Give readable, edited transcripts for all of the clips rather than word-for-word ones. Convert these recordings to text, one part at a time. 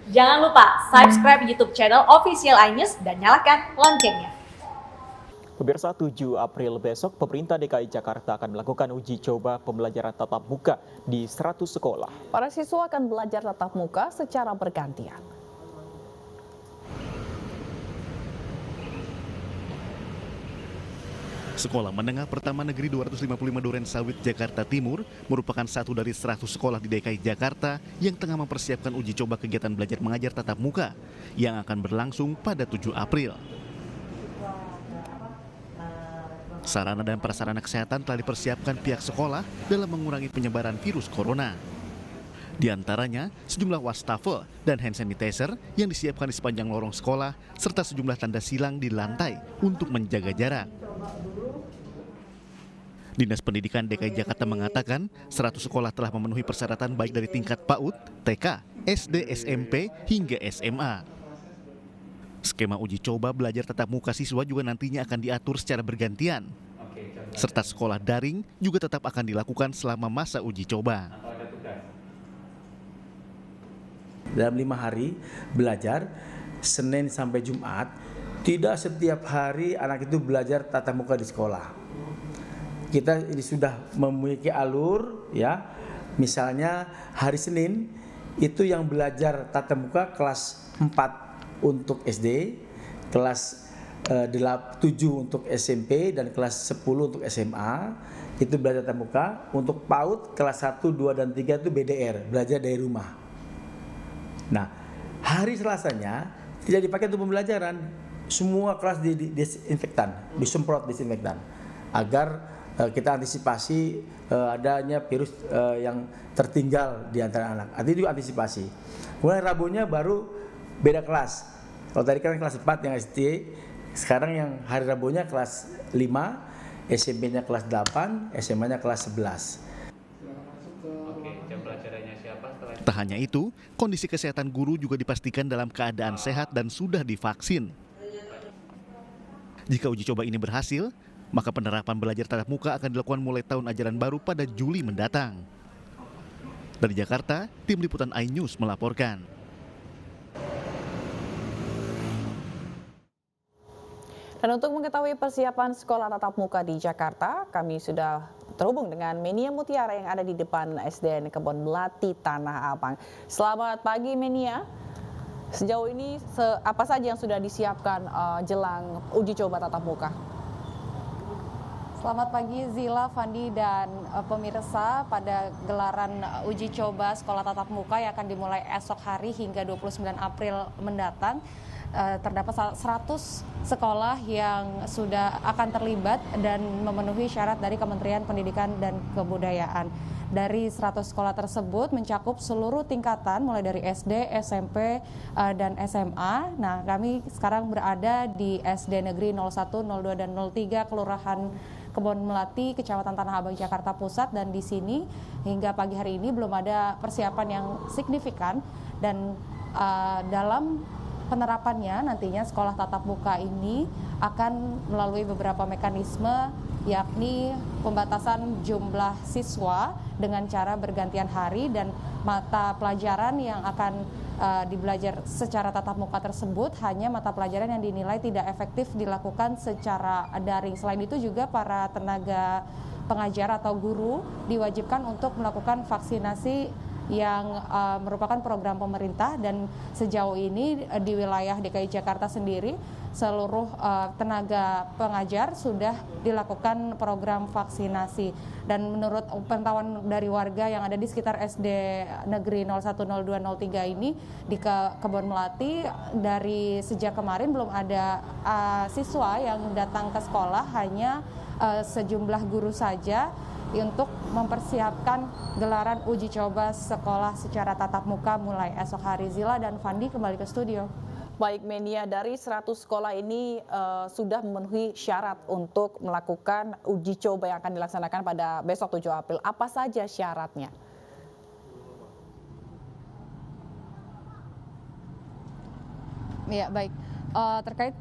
Jangan lupa subscribe YouTube channel Official iNews dan nyalakan loncengnya. Pemirsa, 7 April besok, pemerintah DKI Jakarta akan melakukan uji coba pembelajaran tatap muka di 100 sekolah. Para siswa akan belajar tatap muka secara bergantian. Sekolah Menengah Pertama Negeri 255 Duren Sawit, Jakarta Timur merupakan satu dari 100 sekolah di DKI Jakarta yang tengah mempersiapkan uji coba kegiatan belajar mengajar tatap muka yang akan berlangsung pada 7 April. Sarana dan prasarana kesehatan telah dipersiapkan pihak sekolah dalam mengurangi penyebaran virus corona. Di antaranya, sejumlah wastafel dan hand sanitizer yang disiapkan di sepanjang lorong sekolah, serta sejumlah tanda silang di lantai untuk menjaga jarak. Dinas Pendidikan DKI Jakarta mengatakan 100 sekolah telah memenuhi persyaratan baik dari tingkat PAUD, TK, SD, SMP, hingga SMA. Skema uji coba belajar tatap muka siswa juga nantinya akan diatur secara bergantian. Serta sekolah daring juga tetap akan dilakukan selama masa uji coba. Dalam 5 hari belajar, Senin sampai Jumat, tidak setiap hari anak itu belajar tatap muka di sekolah. Kita ini sudah memiliki alur, ya. Misalnya hari Senin itu yang belajar tatap muka kelas 4 untuk SD, kelas 7 untuk SMP, dan kelas 10 untuk SMA. Itu belajar tatap muka. Untuk PAUD kelas 1, 2, dan 3 itu BDR, belajar dari rumah. Nah, hari Selasanya tidak dipakai untuk pembelajaran. Semua kelas disinfektan, disemprot disinfektan, agar kita antisipasi adanya virus yang tertinggal di antara anak. Artinya itu antisipasi. Kemudian Rabunya baru beda kelas. Kalau tadi kan kelas 4 yang SD, sekarang yang hari Rabunya kelas 5, SMP-nya kelas 8, SMA-nya kelas 11. Tak hanya itu, kondisi kesehatan guru juga dipastikan dalam keadaan sehat dan sudah divaksin. Jika uji coba ini berhasil, maka penerapan belajar tatap muka akan dilakukan mulai tahun ajaran baru pada Juli mendatang. Dari Jakarta, Tim Liputan iNews melaporkan. Dan untuk mengetahui persiapan sekolah tatap muka di Jakarta, kami sudah terhubung dengan Menia Mutiara yang ada di depan SDN Kebon Melati, Tanah Abang. Selamat pagi Menia. Sejauh ini apa saja yang sudah disiapkan jelang uji coba tatap muka? Selamat pagi Zila, Fandi, dan pemirsa. Pada gelaran uji coba sekolah tatap muka yang akan dimulai esok hari hingga 29 April mendatang, terdapat 100 sekolah yang sudah akan terlibat dan memenuhi syarat dari Kementerian Pendidikan dan Kebudayaan. Dari 100 sekolah tersebut mencakup seluruh tingkatan mulai dari SD, SMP, dan SMA. Nah, kami sekarang berada di SD Negeri 01, 02, dan 03 Kelurahan Kebon Melati, Kecamatan Tanah Abang, Jakarta Pusat, dan di sini hingga pagi hari ini belum ada persiapan yang signifikan, dan dalam penerapannya nantinya sekolah tatap muka ini akan melalui beberapa mekanisme, yakni pembatasan jumlah siswa dengan cara bergantian hari, dan mata pelajaran yang akan dibelajar secara tatap muka tersebut hanya mata pelajaran yang dinilai tidak efektif dilakukan secara daring. Selain itu juga para tenaga pengajar atau guru diwajibkan untuk melakukan vaksinasi yang merupakan program pemerintah, dan sejauh ini di wilayah DKI Jakarta sendiri seluruh tenaga pengajar sudah dilakukan program vaksinasi. Dan menurut pantauan dari warga yang ada di sekitar SD Negeri 01, 02, 03 ini di Kebon Melati, dari sejak kemarin belum ada siswa yang datang ke sekolah, hanya sejumlah guru saja untuk mempersiapkan gelaran uji coba sekolah secara tatap muka mulai esok hari. Zila dan Fandi kembali ke studio. Baik Menia, dari 100 sekolah ini sudah memenuhi syarat untuk melakukan uji coba yang akan dilaksanakan pada besok 7 April. Apa saja syaratnya? Ya, baik. terkait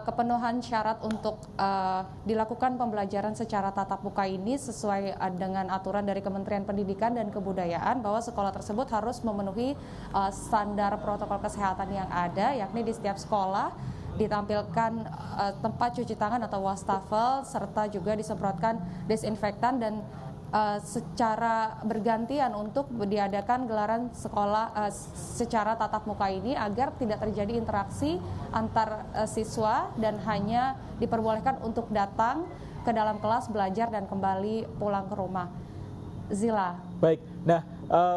kepenuhan syarat untuk dilakukan pembelajaran secara tatap muka ini sesuai dengan aturan dari Kementerian Pendidikan dan Kebudayaan bahwa sekolah tersebut harus memenuhi standar protokol kesehatan yang ada, yakni di setiap sekolah ditampilkan tempat cuci tangan atau wastafel serta juga disemprotkan desinfektan dan secara bergantian untuk diadakan gelaran sekolah secara tatap muka ini agar tidak terjadi interaksi antar siswa dan hanya diperbolehkan untuk datang ke dalam kelas belajar dan kembali pulang ke rumah. Zila. Baik, nah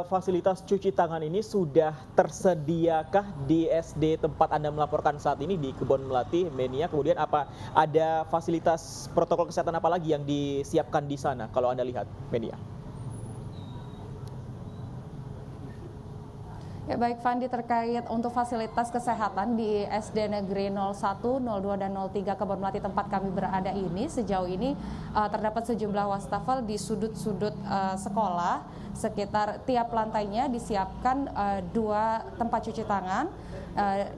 fasilitas cuci tangan ini sudah tersediakah di SD tempat Anda melaporkan saat ini di Kebon Melati, Menia? Kemudian apa ada fasilitas protokol kesehatan apa lagi yang disiapkan di sana kalau Anda lihat, Menia? Ya baik Fandi, terkait untuk fasilitas kesehatan di SD Negeri 01, 02, dan 03 Kebon Melati tempat kami berada ini, sejauh ini terdapat sejumlah wastafel di sudut-sudut sekolah. Sekitar tiap lantainya disiapkan 2 tempat cuci tangan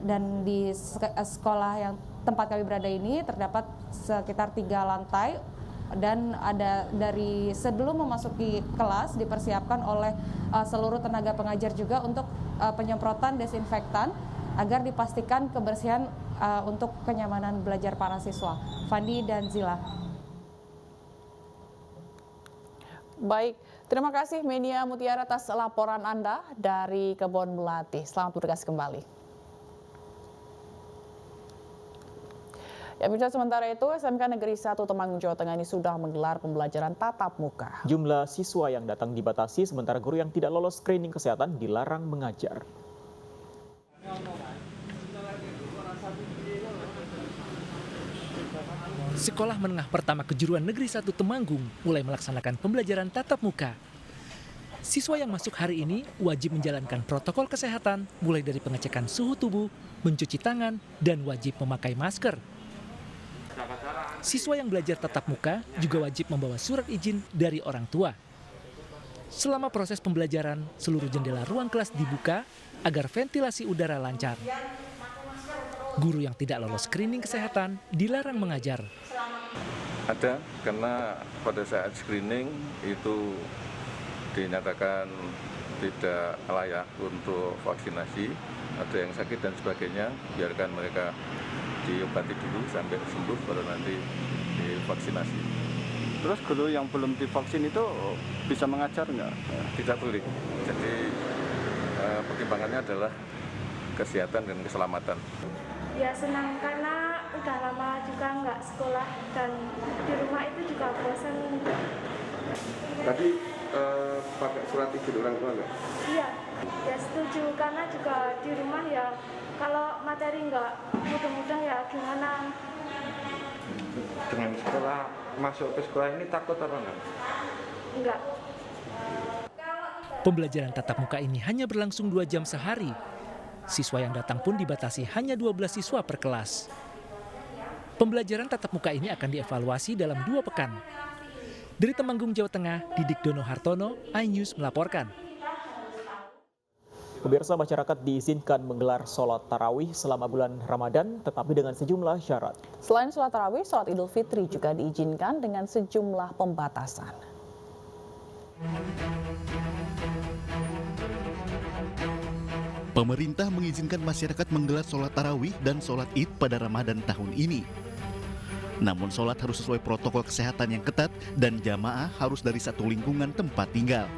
dan di sekolah yang tempat kami berada ini terdapat sekitar 3 lantai. Dan ada dari sebelum memasuki kelas dipersiapkan oleh seluruh tenaga pengajar juga untuk penyemprotan desinfektan agar dipastikan kebersihan untuk kenyamanan belajar para siswa. Fandi dan Zila. Baik, terima kasih Menia Mutiara atas laporan Anda dari Kebon Melati. Selamat bertugas kembali. Ya, bisa sementara itu SMK Negeri 1 Temanggung, Jawa Tengah ini sudah menggelar pembelajaran tatap muka. Jumlah siswa yang datang dibatasi, sementara guru yang tidak lolos screening kesehatan dilarang mengajar. Sekolah Menengah Pertama Kejuruan Negeri 1 Temanggung mulai melaksanakan pembelajaran tatap muka. Siswa yang masuk hari ini wajib menjalankan protokol kesehatan mulai dari pengecekan suhu tubuh, mencuci tangan, dan wajib memakai masker. Siswa yang belajar tatap muka juga wajib membawa surat izin dari orang tua. Selama proses pembelajaran, seluruh jendela ruang kelas dibuka agar ventilasi udara lancar. Guru yang tidak lolos screening kesehatan dilarang mengajar. Ada, karena pada saat screening itu dinyatakan tidak layak untuk vaksinasi, ada yang sakit dan sebagainya, biarkan mereka diobati dulu sampai sembuh baru nanti divaksinasi. Terus guru yang belum divaksin itu bisa mengajar nggak? Tidak boleh. Jadi pertimbangannya adalah kesehatan dan keselamatan. Ya senang karena udah lama juga nggak sekolah dan di rumah itu juga bosan. Tadi pakai surat izin orang tua nggak? Iya, ya setuju karena juga di rumah ya kalau materi nggak mudah-mudah ya gimana. Dengan sekolah, masuk ke sekolah ini takut apa enggak? Enggak. Pembelajaran tatap muka ini hanya berlangsung 2 jam sehari. Siswa yang datang pun dibatasi hanya 12 siswa per kelas. Pembelajaran tatap muka ini akan dievaluasi dalam 2 pekan. Dari Temanggung, Jawa Tengah, Didik Dono Hartono, iNews melaporkan. Pemirsa, masyarakat diizinkan menggelar sholat tarawih selama bulan Ramadan, tetapi dengan sejumlah syarat. Selain sholat tarawih, sholat Idul Fitri juga diizinkan dengan sejumlah pembatasan. Pemerintah mengizinkan masyarakat menggelar sholat tarawih dan sholat Id pada Ramadan tahun ini. Namun sholat harus sesuai protokol kesehatan yang ketat dan jamaah harus dari satu lingkungan tempat tinggal.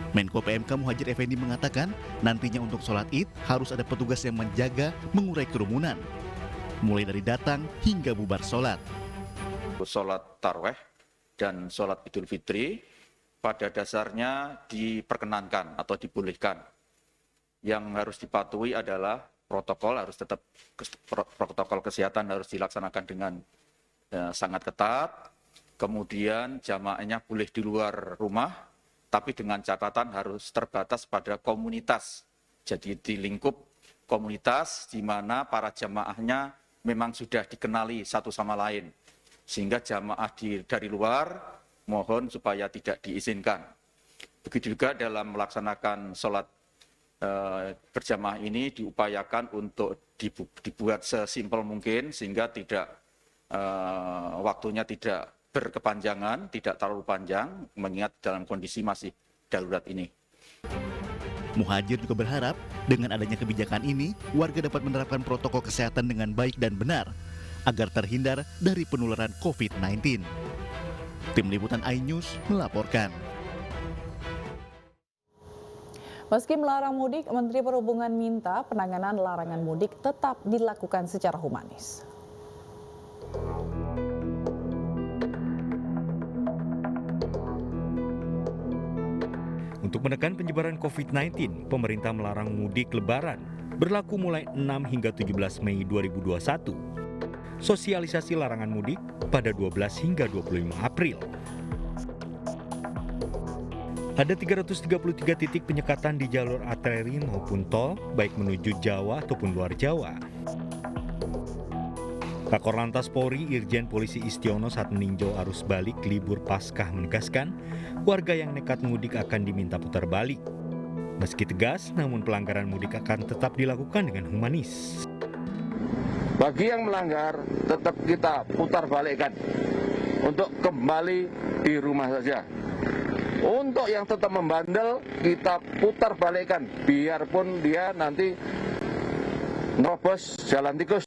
Menko PMK Muhadjir Effendi mengatakan nantinya untuk sholat Id harus ada petugas yang menjaga mengurai kerumunan, mulai dari datang hingga bubar sholat. Sholat tarawih dan sholat Idul Fitri pada dasarnya diperkenankan atau dibolehkan. Yang harus dipatuhi adalah protokol, harus tetap protokol kesehatan harus dilaksanakan dengan sangat ketat. Kemudian jamaahnya boleh di luar rumah, tapi dengan catatan harus terbatas pada komunitas. Jadi di lingkup komunitas di mana para jamaahnya memang sudah dikenali satu sama lain. Sehingga jamaah dari luar mohon supaya tidak diizinkan. Begitu juga dalam melaksanakan sholat berjamaah ini diupayakan untuk dibuat sesimpel mungkin sehingga tidak waktunya tidak berkepanjangan, tidak terlalu panjang mengingat dalam kondisi masih darurat ini. Muhajir juga berharap dengan adanya kebijakan ini warga dapat menerapkan protokol kesehatan dengan baik dan benar agar terhindar dari penularan COVID-19. Tim Liputan iNews melaporkan. Meski melarang mudik, Menteri Perhubungan minta penanganan larangan mudik tetap dilakukan secara humanis. Untuk menekan penyebaran COVID-19, pemerintah melarang mudik lebaran berlaku mulai 6 hingga 17 Mei 2021. Sosialisasi larangan mudik pada 12 hingga 25 April. Ada 333 titik penyekatan di jalur arteri maupun tol, baik menuju Jawa ataupun luar Jawa. Kakor Lantas Polri Irjen Polisi Istiono saat meninjau arus balik libur Paskah menegaskan, warga yang nekat mudik akan diminta putar balik. Meski tegas, namun pelanggaran mudik akan tetap dilakukan dengan humanis. Bagi yang melanggar, tetap kita putar balikkan untuk kembali di rumah saja. Untuk yang tetap membandel, kita putar balikkan, biarpun dia nanti nerobos jalan tikus.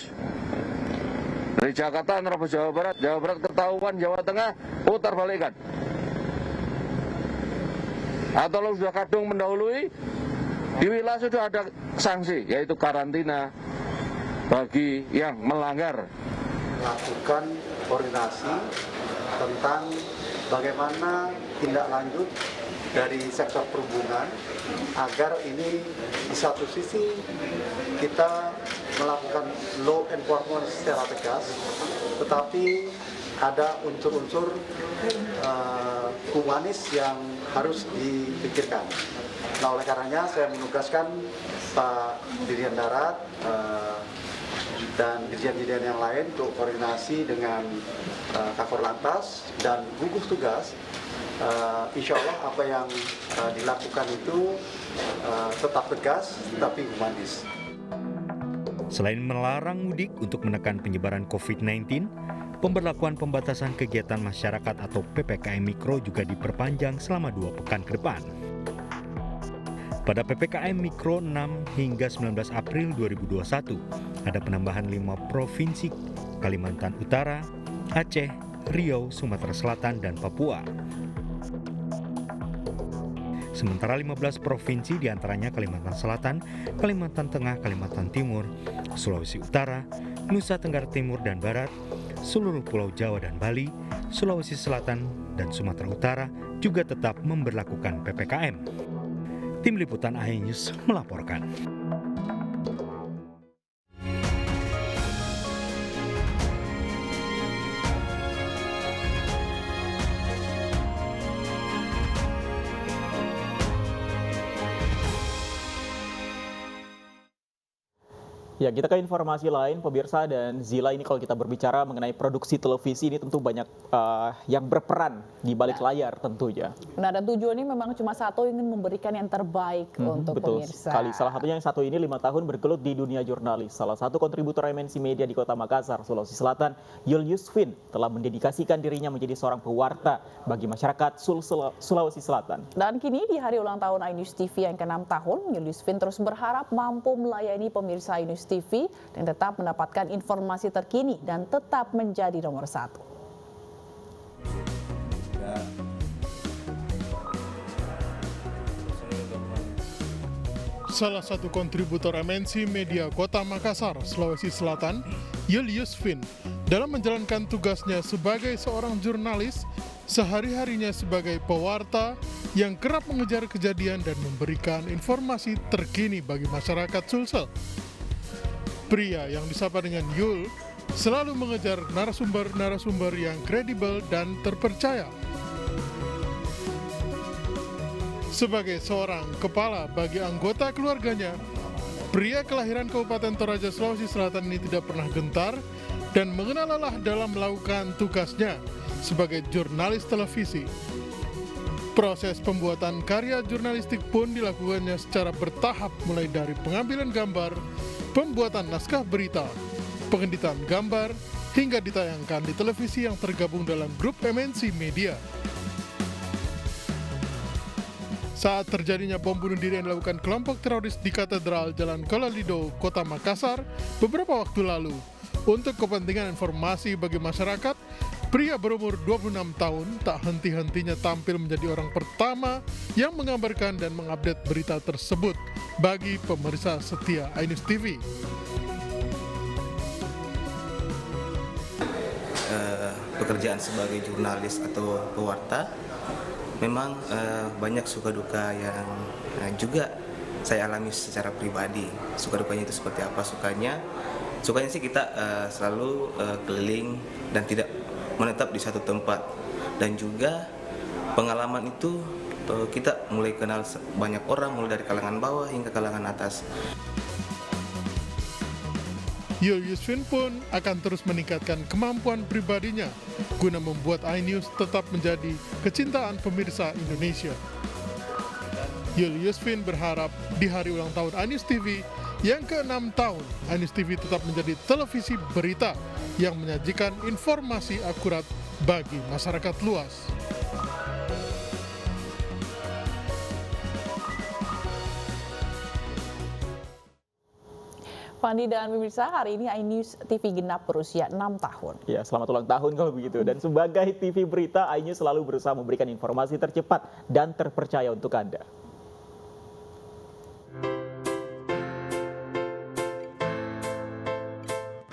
Dari Jakarta nerobos Jawa Barat ketahuan Jawa Tengah, putar balikkan. Atau kalau sudah kadung mendahului, di wilayah sudah ada sanksi, yaitu karantina bagi yang melanggar. Melakukan koordinasi tentang bagaimana tindak lanjut dari sektor perhubungan agar ini di satu sisi kita melakukan law enforcement secara tegas, tetapi ada unsur-unsur humanis yang harus dipikirkan. Nah, oleh karenanya saya menugaskan Pak Dirjen Darat dan dirjen-dirjen yang lain untuk koordinasi dengan Kakor Lantas dan gugus tugas. Insya Allah apa yang dilakukan itu tetap tegas tetapi humanis. Selain melarang mudik untuk menekan penyebaran COVID-19, pemberlakuan pembatasan kegiatan masyarakat atau PPKM Mikro juga diperpanjang selama 2 pekan ke depan. Pada PPKM Mikro 6 hingga 19 April 2021, ada penambahan 5 provinsi, Kalimantan Utara, Aceh, Riau, Sumatera Selatan, dan Papua. Sementara 15 provinsi diantaranya Kalimantan Selatan, Kalimantan Tengah, Kalimantan Timur, Sulawesi Utara, Nusa Tenggara Timur dan Barat, seluruh Pulau Jawa dan Bali, Sulawesi Selatan, dan Sumatera Utara juga tetap memberlakukan PPKM. Tim Liputan iNews melaporkan. Ya, kita ke informasi lain, pemirsa dan Zila. Ini kalau kita berbicara mengenai produksi televisi ini tentu banyak yang berperan di balik layar tentunya. Nah, dan tujuannya memang cuma satu, ingin memberikan yang terbaik untuk betul pemirsa. Sekali. Salah satunya yang satu ini 5 tahun bergelut di dunia jurnalis. Salah satu kontributor MNC Media di Kota Makassar, Sulawesi Selatan, Yul Yusfin, telah mendedikasikan dirinya menjadi seorang pewarta bagi masyarakat Sulawesi Selatan. Dan kini di hari ulang tahun iNews TV yang ke-6 tahun, Yul Yusfin terus berharap mampu melayani pemirsa iNews TV dan tetap mendapatkan informasi terkini dan tetap menjadi nomor 1. Salah satu kontributor MNC Media Kota Makassar, Sulawesi Selatan, Yul Yusfin, dalam menjalankan tugasnya sebagai seorang jurnalis, sehari-harinya sebagai pewarta yang kerap mengejar kejadian dan memberikan informasi terkini bagi masyarakat Sulsel. Pria yang disapa dengan Yul selalu mengejar narasumber-narasumber yang kredibel dan terpercaya. Sebagai seorang kepala bagi anggota keluarganya, pria kelahiran Kabupaten Toraja, Sulawesi Selatan ini tidak pernah gentar dan mengenal lelah dalam melakukan tugasnya sebagai jurnalis televisi. Proses pembuatan karya jurnalistik pun dilakukannya secara bertahap mulai dari pengambilan gambar, pembuatan naskah berita, pengeditan gambar, hingga ditayangkan di televisi yang tergabung dalam grup MNC Media. Saat terjadinya bom bunuh diri yang dilakukan kelompok teroris di Katedral Jalan Kolalido, Kota Makassar beberapa waktu lalu, untuk kepentingan informasi bagi masyarakat, pria berumur 26 tahun tak henti-hentinya tampil menjadi orang pertama yang menggambarkan dan mengupdate berita tersebut bagi pemirsa setia iNews TV. Pekerjaan sebagai jurnalis atau pewarta memang banyak suka duka yang juga saya alami secara pribadi. Suka dukanya itu seperti apa? Sukanya sih kita selalu keliling dan tidak menetap di satu tempat, dan juga pengalaman itu kita mulai kenal banyak orang, mulai dari kalangan bawah hingga kalangan atas. Julius Finn pun akan terus meningkatkan kemampuan pribadinya guna membuat iNews tetap menjadi kecintaan pemirsa Indonesia. Julius Finn berharap di hari ulang tahun iNews TV yang ke-6 tahun, iNews TV tetap menjadi televisi berita yang menyajikan informasi akurat bagi masyarakat luas. Fandi dan pemirsa, hari ini iNews TV genap berusia 6 tahun. Ya, selamat ulang tahun kalau begitu. Dan sebagai TV berita, iNews selalu berusaha memberikan informasi tercepat dan terpercaya untuk Anda.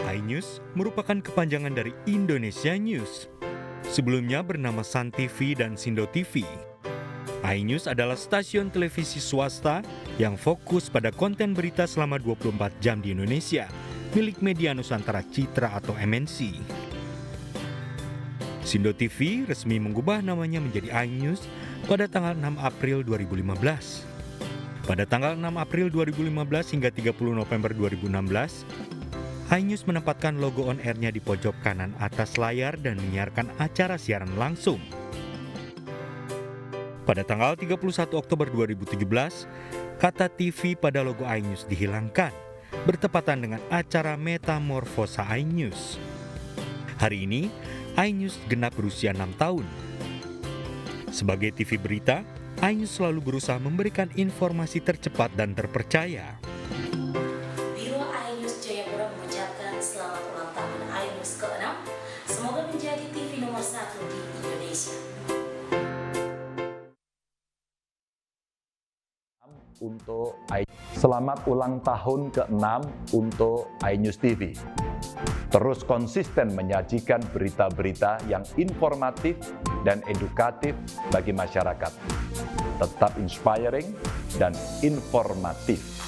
iNews merupakan kepanjangan dari Indonesia News. Sebelumnya bernama Sun TV dan Sindo TV. iNews adalah stasiun televisi swasta yang fokus pada konten berita selama 24 jam di Indonesia, milik Media Nusantara Citra atau MNC. Sindo TV resmi mengubah namanya menjadi iNews pada tanggal 6 April 2015. Pada tanggal 6 April 2015 hingga 30 November 2016, iNews menempatkan logo on air-nya di pojok kanan atas layar dan menyiarkan acara siaran langsung. Pada tanggal 31 Oktober 2017, kata TV pada logo iNews dihilangkan, bertepatan dengan acara Metamorfosa iNews. Hari ini, iNews genap berusia 6 tahun. Sebagai TV berita, iNews selalu berusaha memberikan informasi tercepat dan terpercaya. Biro iNews Jayapura mengucapkan selamat ulang tahun iNews ke-6. Semoga menjadi TV nomor 1 di Indonesia. Selamat ulang tahun ke-6 untuk iNews TV. Terus konsisten menyajikan berita-berita yang informatif dan edukatif bagi masyarakat. Tetap inspiring dan informatif.